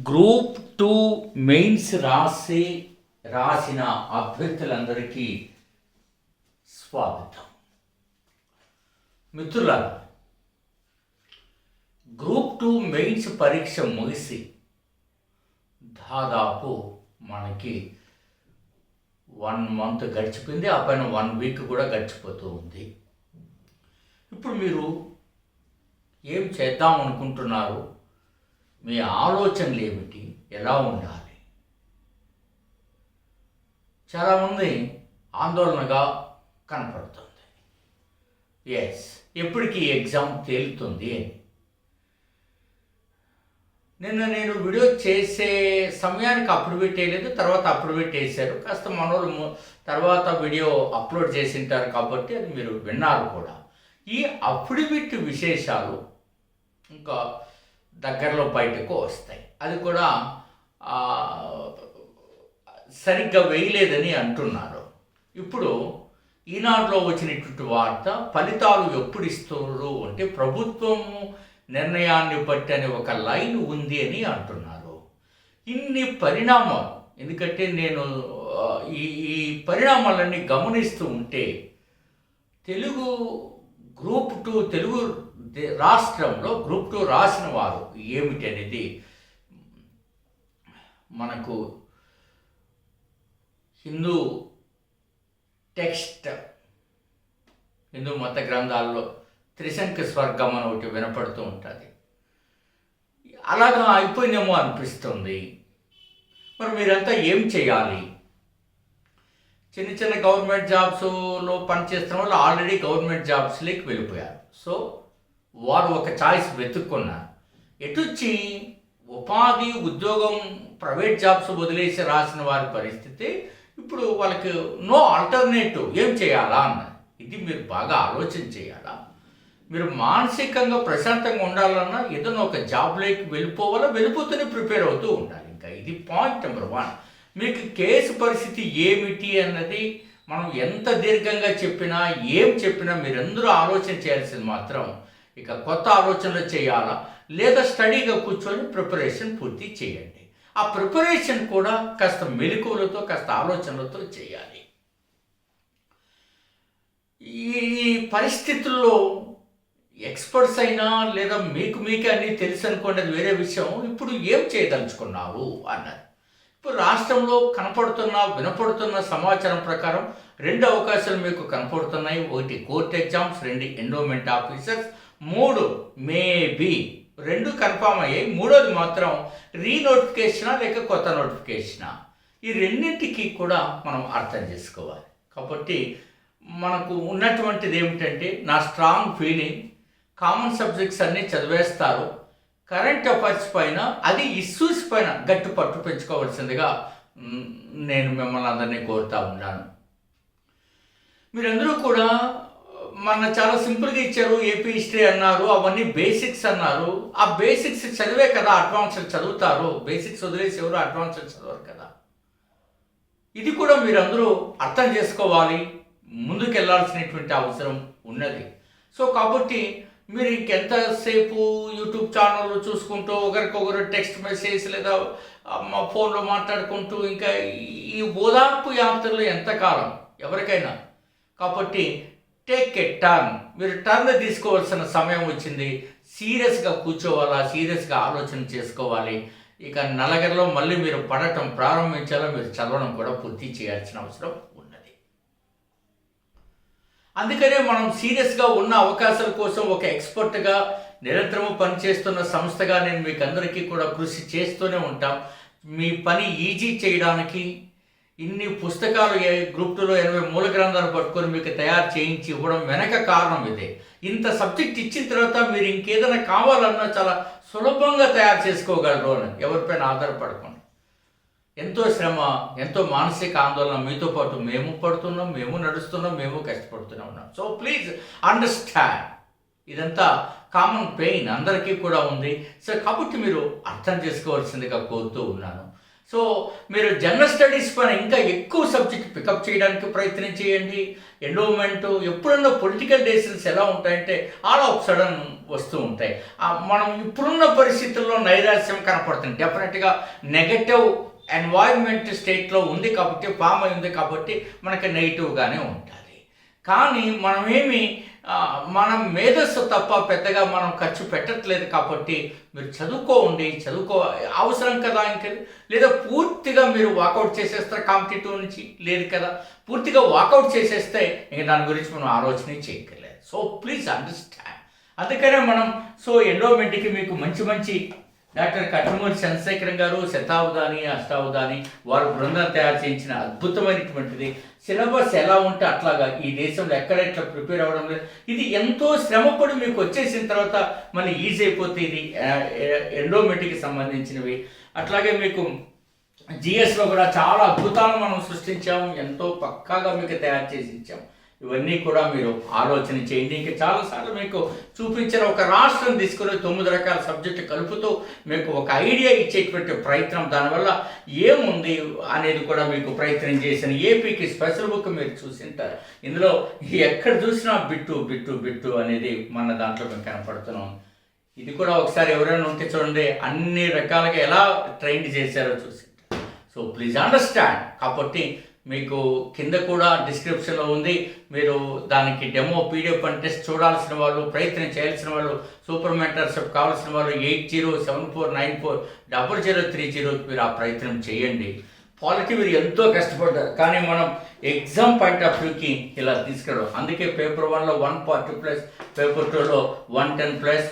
Group 2 mains రాసిన అభ్యర్థులందరికీ స్వాగతం. మిత్రులారా, గ్రూప్ 2 మెయిన్స్ పరీక్ష ముగిసి దాదాపు మనకి 1 మంత్ గడిచిపోయింది. ఆ పైన 1 వీక్ కూడా గడిచిపోతూ ఉంది. ఇప్పుడు మీరు ఏం చేద్దాం అనుకుంటున్నారు? మీ ఆలోచనలు ఏమిటి? ఎలా ఉండాలి? చాలామంది ఆందోళనగా కనపడుతుంది. ఎప్పటికీ ఎగ్జామ్ తేలుతుంది అని. నిన్న నేను వీడియో చేసే సమయానికి అప్రూవేట్ వేయలేదు, తర్వాత అప్రూవేట్ వేశారు. కాస్త మనోళ్ళు తర్వాత వీడియో అప్లోడ్ చేసింటారు కాబట్టి అది మీరు విన్నారు కూడా. ఈ అఫిడవిట్ విశేషాలు ఇంకా దగ్గరలో బయటకు వస్తాయి. అది కూడా సరిగ్గా వేయలేదని అంటున్నారు. ఇప్పుడు ఈనాడులో వచ్చినటువంటి వార్త, ఫలితాలు ఎప్పుడు ఇస్తారు అంటే ప్రభుత్వము నిర్ణయాన్ని బట్టి అని ఒక లైన్ ఉంది అని అంటున్నారు. ఇన్ని పరిణామాలు, ఎందుకంటే నేను ఈ పరిణామాలన్నీ గమనిస్తూ ఉంటే తెలుగు గ్రూప్ 2 తెలుగు రాష్ట్రంలో గ్రూప్ 2 రాసిన వారు ఏమిటి అనేది మనకు హిందూ మత గ్రంథాల్లో త్రిశంకు స్వర్గం అని ఒకటి వినపడుతూ ఉంటుంది. అలాగా అయిపోయిందేమో అనిపిస్తుంది. మరి మీరంతా ఏం చేయాలి? చిన్న గవర్నమెంట్ జాబ్స్లో పనిచేస్తున్న వాళ్ళు ఆల్రెడీ గవర్నమెంట్ జాబ్స్లోకి వెళ్ళిపోయారు. సో వారు ఒక చాయిస్ వెతుక్కున్నారు. ఎటుచ్చి ఉపాధి ఉద్యోగం ప్రైవేట్ జాబ్స్ వదిలేసి రాసిన వారి పరిస్థితి ఇప్పుడు వాళ్ళకి నో ఆల్టర్నేటివ్. ఏం చేయాలా అన్నది ఇది మీరు బాగా ఆలోచన చేయాలా. మీరు మానసికంగా ప్రశాంతంగా ఉండాలన్నా ఏదైనా ఒక జాబ్లోకి వెళ్ళిపోవాలా, వెళ్ళిపోతూనే ప్రిపేర్ అవుతూ ఉండాలి. ఇంకా ఇది పాయింట్ నెంబర్ 1. మీకు కేసు పరిస్థితి ఏమిటి అన్నది మనం ఎంత దీర్ఘంగా చెప్పినా ఏం చెప్పినా మీరందరూ ఆలోచన చేయాల్సింది మాత్రం ఇక కొత్త ఆలోచనలు చేయాలా, లేదా స్టడీగా కూర్చొని ప్రిపరేషన్ పూర్తి చేయండి. ఆ ప్రిపరేషన్ కూడా కాస్త మెలకువలతో కాస్త ఆలోచనలతో చేయాలి. ఈ పరిస్థితుల్లో ఎక్స్పర్ట్స్ అయినా లేదా మీకే అన్నీ తెలుసు అనుకోండి, అది వేరే విషయం. ఇప్పుడు ఏం చేయదలుచుకున్నావు అన్నది. ఇప్పుడు రాష్ట్రంలో వినపడుతున్న సమాచారం ప్రకారం 2 అవకాశాలు మీకు కనపడుతున్నాయి. 1 court exams, 2 endowment officers, 3 maybe 2 confirm అయ్యాయి. 3వది మాత్రం రీనోటిఫికేషనా లేక కొత్త నోటిఫికేషనా, ఈ రెండింటికి కూడా మనం అర్థం చేసుకోవాలి. కాబట్టి మనకు ఉన్నటువంటిది ఏమిటంటే, నా స్ట్రాంగ్ ఫీలింగ్ కామన్ సబ్జెక్ట్స్ అన్నీ చదివేస్తారు. కరెంట్ అఫైర్స్ పైన, అది ఇష్యూస్ పైన గట్టి పట్టు పెంచుకోవాల్సిందిగా నేను మిమ్మల్ని అందరినీ కోరుతూ ఉన్నాను. మీరందరూ కూడా మన చాలా సింపుల్గా ఇచ్చారు. ఏపీ హిస్టరీ అన్నారు, అవన్నీ బేసిక్స్ అన్నారు. ఆ బేసిక్స్ చదివే కదా అడ్వాన్స్డ్ చదువుతారు. బేసిక్స్ వదిలేసి ఎవరు అడ్వాన్స్డ్ చదవరు కదా. ఇది కూడా మీరందరూ అర్థం చేసుకోవాలి. ముందుకెళ్లాల్సినటువంటి అవసరం ఉన్నది. సో కాబట్టి మీరు ఇంకెంతసేపు యూట్యూబ్ ఛానళ్ళు చూసుకుంటూ ఒకరికొకరు టెక్స్ట్ మెసేజ్ లేదా మా ఫోన్లో మాట్లాడుకుంటూ ఇంకా ఈ ఓదార్పు యాత్రలు ఎంతకాలం ఎవరికైనా. కాబట్టి టేక్ ఎ టర్న్. మీరు టర్న్ తీసుకోవాల్సిన సమయం వచ్చింది. సీరియస్గా కూర్చోవాలా, సీరియస్గా ఆలోచన చేసుకోవాలి. ఇక నలగరిలో మళ్ళీ మీరు పడటం ప్రారంభించాలా, మీరు చదవడం కూడా పూర్తి చేయాల్సిన అవసరం ఉన్నది. అందుకనే మనం సీరియస్గా ఉన్న అవకాశాల కోసం ఒక ఎక్స్పర్ట్గా నిరంతరము పనిచేస్తున్న సంస్థగా నేను మీకు అందరికీ కూడా కృషి చేస్తూనే ఉంటాం. మీ పని ఈజీ చేయడానికి ఇన్ని పుస్తకాలు గ్రూప్ 2లో 80 మూల గ్రంథాలు పట్టుకొని మీకు తయారు చేయించి ఇవ్వడం వెనక కారణం ఇదే. ఇంత సబ్జెక్ట్ ఇచ్చిన తర్వాత మీరు ఇంకేదైనా కావాలన్నా చాలా సులభంగా తయారు చేసుకోగలరు అని ఎవరిపైన ఆధారపడకుండా. ఎంతో శ్రమ, ఎంతో మానసిక ఆందోళన మీతో పాటు మేము పడుతున్నాం, మేము నడుస్తున్నాం, మేము కష్టపడుతూనే ఉన్నాం. సో ప్లీజ్ అండర్స్టాండ్, ఇదంతా కామన్ పెయిన్ అందరికీ కూడా ఉంది. సో కాబట్టి మీరు అర్థం చేసుకోవాల్సిందిగా కోరుతూ ఉన్నాను. సో మీరు జనరల్ స్టడీస్ పైన ఇంకా ఎక్కువ సబ్జెక్ట్ పికప్ చేయడానికి ప్రయత్నం చేయండి. ఎండోమెంట్ ఎప్పుడన్నా పొలిటికల్ డెసిషన్స్ ఎలా ఉంటాయంటే ఆల్ ఆఫ్ సడన్ వస్తూ ఉంటాయి. మనం ఇప్పుడున్న పరిస్థితుల్లో నైరాశ్యం కనపడుతుంది. డెఫినెట్గా నెగటివ్ ఎన్వైర్న్మెంట్ స్టేట్లో ఉంది కాబట్టి, ఫామ్ అయి ఉంది కాబట్టి మనకి నెగిటివ్గానే ఉంటుంది. కానీ మనం మేధస్సు తప్ప పెద్దగా మనం ఖర్చు పెట్టట్లేదు కాబట్టి మీరు చదువుకో అవసరం కదా ఇంకా, లేదా పూర్తిగా మీరు వాకౌట్ చేసేస్తారు కాంపిటేటివ్ నుంచి, లేదు కదా పూర్తిగా వాకౌట్ చేసేస్తే ఇంక దాని గురించి మనం ఆలోచన చేయక్కర్లేదు. So please understand. అందుకనే మనం ఎండోమెంట్కి మీకు మంచి డాక్టర్ కట్నమూరి చంద్రశేఖరం గారు శతావధాని అష్టావధాని వారు బృందం తయారు చేయించిన అద్భుతమైనటువంటిది. సిలబస్ ఎలా ఉంటే అట్లాగా ఈ దేశంలో ఎట్లా ప్రిపేర్ అవ్వడం లేదు. ఇది ఎంతో శ్రమపడి మీకు వచ్చేసిన తర్వాత మళ్ళీ ఈజీ అయిపోతే ఇది ఎండోమెంట్కి సంబంధించినవి. అట్లాగే మీకు జిఎస్లో కూడా చాలా అద్భుతాలు మనం సృష్టించాము, ఎంతో పక్కాగా మీకు తయారు చేసి ఇచ్చాము. ఇవన్నీ కూడా మీరు ఆలోచన చేయండి. ఇంకా చాలాసార్లు మీకు చూపించిన ఒక రాష్ట్రం తీసుకుని 9 రకాల సబ్జెక్టు కలుపుతూ మీకు ఒక ఐడియా ఇచ్చేటువంటి ప్రయత్నం, దానివల్ల ఏముంది అనేది కూడా మీకు ప్రయత్నం చేసిన ఏపీకి స్పెషల్ బుక్ మీరు చూసింటారు. ఇందులో ఎక్కడ చూసినా బిట్టు అనేది మన దాంట్లో మేము కనపడుతున్నాం. ఇది కూడా ఒకసారి ఎవరైనా ఉంటే చూడండి, అన్ని రకాలుగా ఎలా ట్రైన్ చేశారో చూసింటారు. So please understand. కాబట్టి మీకు కింద కూడా డిస్క్రిప్షన్లో ఉంది. మీరు దానికి డెమో పీడిఎఫ్ అండ్ టెస్ట్ చూడాల్సిన వాళ్ళు, ప్రయత్నం చేయాల్సిన వాళ్ళు, సూపర్ మెంటర్షిప్ కావాల్సిన వాళ్ళు 8074940030 మీరు ఆ ప్రయత్నం చేయండి. పాలిటీ మీరు ఎంతో కష్టపడ్డారు, కానీ మనం ఎగ్జామ్ పాయింట్ ఆఫ్ వ్యూకి ఇలా తీసుకెళ్ళాం. అందుకే పేపర్ 1లో 140+, పేపర్ 2లో 110+,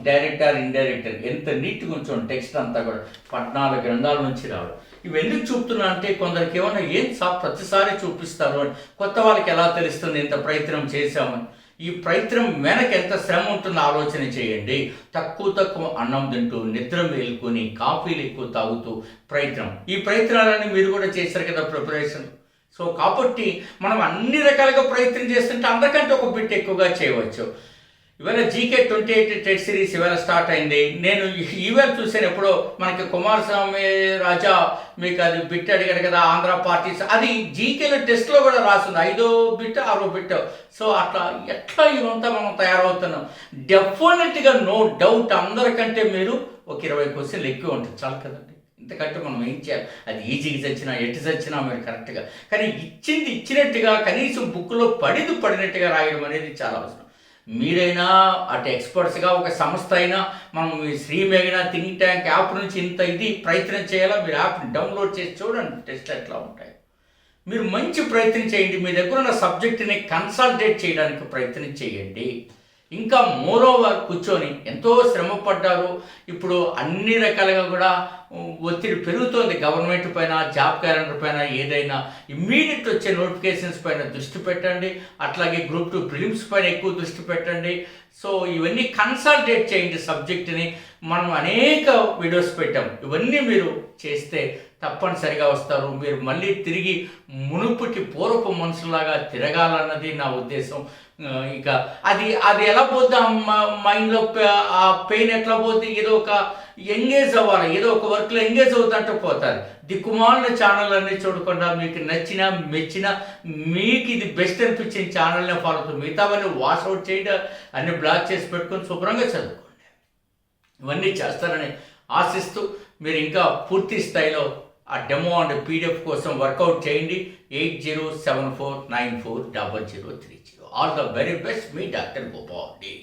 డైరెక్ట్ ఆర్ ఇండైరెక్ట్ ఎంత నీట్గా ఉంచండి. టెక్స్ట్ అంతా కూడా 14 గ్రంథాల నుంచి రావడం. ఇవి ఎందుకు చూపుతున్నా అంటే కొందరికి ఏమన్నా ప్రతిసారి చూపిస్తారు అని, కొత్త వాళ్ళకి ఎలా తెలుస్తుంది ఇంత ప్రయత్నం చేశామని. ఈ ప్రయత్నం వెనక ఎంత శ్రమ ఉంటుందో ఆలోచన చేయండి. తక్కువ అన్నం తింటూ, నిద్ర మేలుకొని, కాఫీలు ఎక్కువ తాగుతూ ఈ ప్రయత్నాలన్నీ మీరు కూడా చేశారు కదా ప్రిపరేషన్. సో కాబట్టి మనం అన్ని రకాలుగా ప్రయత్నం చేస్తుంటే అందరికంటే ఒక బిట్ ఎక్కువగా చేయవచ్చు. ఇవాళ జీకే 28 టెస్ట్ సిరీస్ ఇవాళ స్టార్ట్ అయింది. నేను ఈవేళ చూసాను, ఎప్పుడో మనకి కుమారస్వామి రాజా మీకు అది బిట్ అడిగాడు కదా, ఆంధ్ర పార్టీస్, అది జీకేలో టెస్ట్లో కూడా రాస్తుంది 5వ బిట్ 6వ బిట్. సో అట్లా ఎట్లా ఇవంతా మనం తయారవుతున్నాం. డెఫినెట్గా నో డౌట్ అందరికంటే మీరు ఒక 20 క్వశ్చన్లు ఎక్కువ ఉంటుంది చాలు కదండి. ఇంతకంటే మనం ఏం చేయాలి? అది ఈజీగా చచ్చినా ఎటు చచ్చినా మీరు కరెక్ట్గా, కానీ ఇచ్చినట్టుగా కనీసం బుక్లో పడినట్టుగా రాయడం అనేది చాలా అవసరం. మీరైనా అటు ఎక్స్పర్ట్స్గా ఒక సంస్థ అయినా మనం శ్రీమేఘన థింక్ ట్యాంక్ యాప్ నుంచి ఇంత ప్రయత్నం చేయాలా. మీరు యాప్ని డౌన్లోడ్ చేసి చూడండి టెస్ట్ ఎట్లా ఉంటాయి. మీరు మంచి ప్రయత్నం చేయండి. మీ దగ్గర ఉన్న సబ్జెక్టుని కన్సల్టేట్ చేయడానికి ప్రయత్నం చేయండి. ఇంకా మోరోవర్ కూర్చొని ఎంతో శ్రమ పడ్డారు. ఇప్పుడు అన్ని రకాలుగా కూడా ఒత్తిడి పెరుగుతోంది గవర్నమెంట్ పైన, జాబ్ క్యాలెండర్ పైన, ఏదైనా ఇమ్మీడియట్ వచ్చే నోటిఫికేషన్స్ పైన దృష్టి పెట్టండి. అట్లాగే గ్రూప్ 2 ప్రిలిమ్స్ పైన ఎక్కువ దృష్టి పెట్టండి. సో ఇవన్నీ కన్సల్టేట్ చేయండి సబ్జెక్టుని. మనం అనేక వీడియోస్ పెట్టాం, ఇవన్నీ మీరు చేస్తే తప్పనిసరిగా వస్తారు. మీరు మళ్ళీ తిరిగి మునుపటి పూర్వపు మనుషులాగా తిరగాలన్నది నా ఉద్దేశం. ఇక అది ఎలా పోతే మైండ్లో ఆ పెయిన్ ఎట్లా పోతే, ఏదో ఒక ఎంగేజ్ అవ్వాలి, ఏదో ఒక వర్క్లో ఎంగేజ్ అవుతుంటే పోతారు. దిక్కుమాలిన ఛానల్ అన్నీ చూడకుండా మీకు నచ్చిన మెచ్చిన మీకు ఇది బెస్ట్ అనిపించిన ఛానల్నే ఫాలో అవుతుంది. మిగతావన్నీ వాష్అవుట్ చేయడం, అన్ని బ్లాక్ చేసి పెట్టుకొని శుభ్రంగా చదువుకోండి. ఇవన్నీ చేస్తారని ఆశిస్తూ మీరు ఇంకా పూర్తి స్థాయిలో ఆ డెమో అండ్ పీడిఎఫ్ కోసం వర్కౌట్ చేయండి. 8074940030. All the very best. మీ డాక్టర్ గోపాల్ డి.